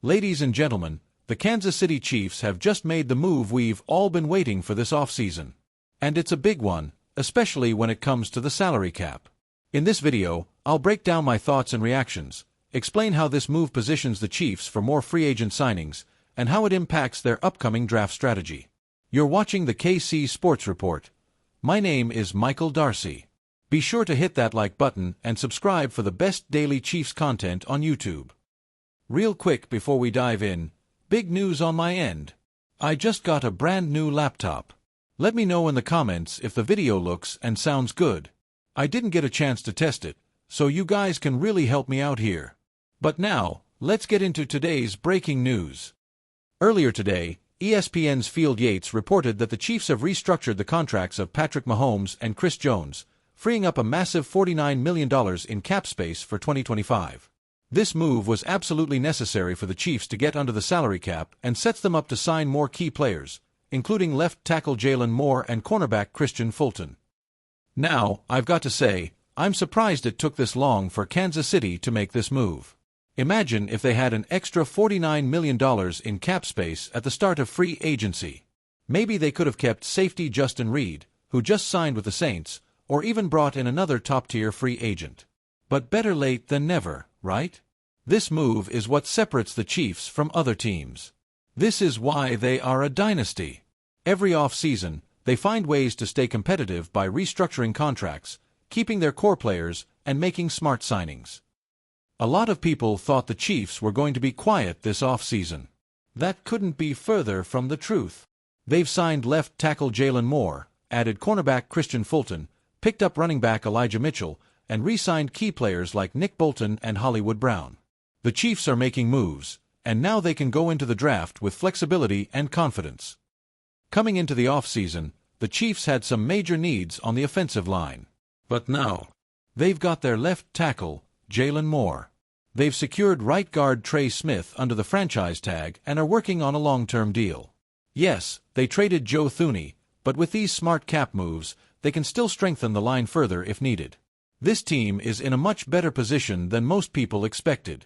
Ladies and gentlemen, the Kansas City Chiefs have just made the move we've all been waiting for this offseason. And it's a big one, especially when it comes to the salary cap. In this video, I'll break down my thoughts and reactions, explain how this move positions the Chiefs for more free agent signings, and how it impacts their upcoming draft strategy. You're watching the KC Sports Report. My name is Michael Darcy. Be sure to hit that like button and subscribe for the best daily Chiefs content on YouTube. Real quick before we dive in, big news on my end. I just got a brand new laptop. Let me know in the comments if the video looks and sounds good. I didn't get a chance to test it, so you guys can really help me out here. But now, let's get into today's breaking news. Earlier today, ESPN's Field Yates reported that the Chiefs have restructured the contracts of Patrick Mahomes and Chris Jones, freeing up a massive $49 million in cap space for 2025. This move was absolutely necessary for the Chiefs to get under the salary cap and sets them up to sign more key players, including left tackle Jalen Moore and cornerback Christian Fulton. Now, I've got to say, I'm surprised it took this long for Kansas City to make this move. Imagine if they had an extra $49 million in cap space at the start of free agency. Maybe they could have kept safety Justin Reid, who just signed with the Saints, or even brought in another top-tier free agent. But better late than never, right? This move is what separates the Chiefs from other teams. This is why they are a dynasty. Every off-season, they find ways to stay competitive by restructuring contracts, keeping their core players, and making smart signings. A lot of people thought the Chiefs were going to be quiet this off-season. That couldn't be further from the truth. They've signed left tackle Jalen Moore, added cornerback Christian Fulton, picked up running back Elijah Mitchell, and re-signed key players like Nick Bolton and Hollywood Brown. The Chiefs are making moves, and now they can go into the draft with flexibility and confidence. Coming into the offseason, the Chiefs had some major needs on the offensive line. But now, they've got their left tackle, Jalen Moore. They've secured right guard Trey Smith under the franchise tag and are working on a long-term deal. Yes, they traded Joe Thuney, but with these smart cap moves, they can still strengthen the line further if needed. This team is in a much better position than most people expected.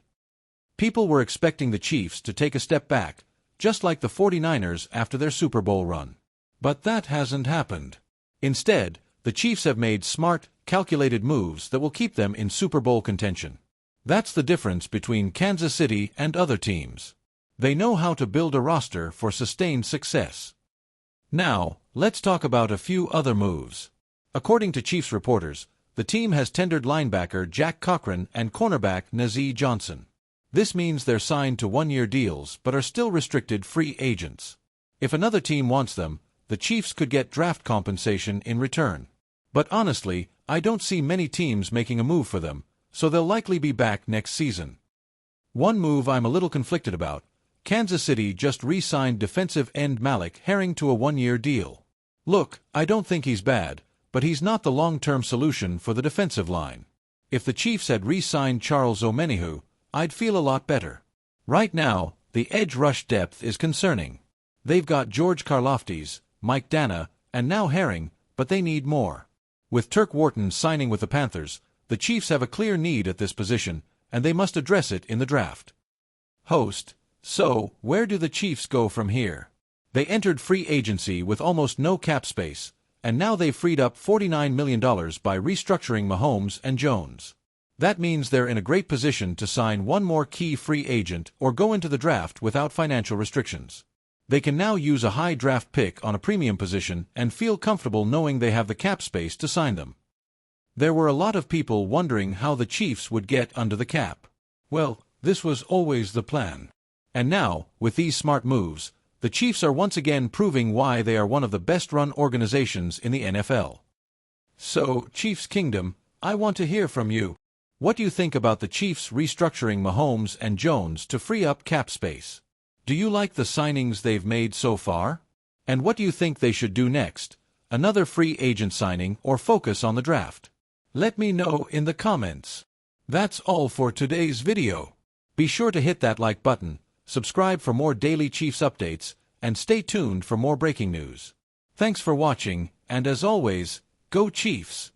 People were expecting the Chiefs to take a step back, just like the 49ers after their Super Bowl run. But that hasn't happened. Instead, the Chiefs have made smart, calculated moves that will keep them in Super Bowl contention. That's the difference between Kansas City and other teams. They know how to build a roster for sustained success. Now, let's talk about a few other moves. According to Chiefs reporters, the team has tendered linebacker Jack Cochran and cornerback Nazeeh Johnson. This means they're signed to one-year deals but are still restricted free agents. If another team wants them, the Chiefs could get draft compensation in return. But honestly, I don't see many teams making a move for them, so they'll likely be back next season. One move I'm a little conflicted about: Kansas City just re-signed defensive end Malik Herring to a one-year deal. Look, I don't think he's bad, but he's not the long-term solution for the defensive line. If the Chiefs had re-signed Charles Omenihu, I'd feel a lot better. Right now, the edge rush depth is concerning. They've got George Karlaftis, Mike Dana, and now Herring, but they need more. With Turk Wharton signing with the Panthers, the Chiefs have a clear need at this position, and they must address it in the draft. Host: So, where do the Chiefs go from here? They entered free agency with almost no cap space, and now they've freed up $49 million by restructuring Mahomes and Jones. That means they're in a great position to sign one more key free agent or go into the draft without financial restrictions. They can now use a high draft pick on a premium position and feel comfortable knowing they have the cap space to sign them. There were a lot of people wondering how the Chiefs would get under the cap. Well, this was always the plan. And now, with these smart moves, the Chiefs are once again proving why they are one of the best-run organizations in the NFL. So, Chiefs Kingdom, I want to hear from you. What do you think about the Chiefs restructuring Mahomes and Jones to free up cap space? Do you like the signings they've made so far? And what do you think they should do next? Another free agent signing or focus on the draft? Let me know in the comments. That's all for today's video. Be sure to hit that like button, subscribe for more daily Chiefs updates, and stay tuned for more breaking news. Thanks for watching, and as always, go Chiefs!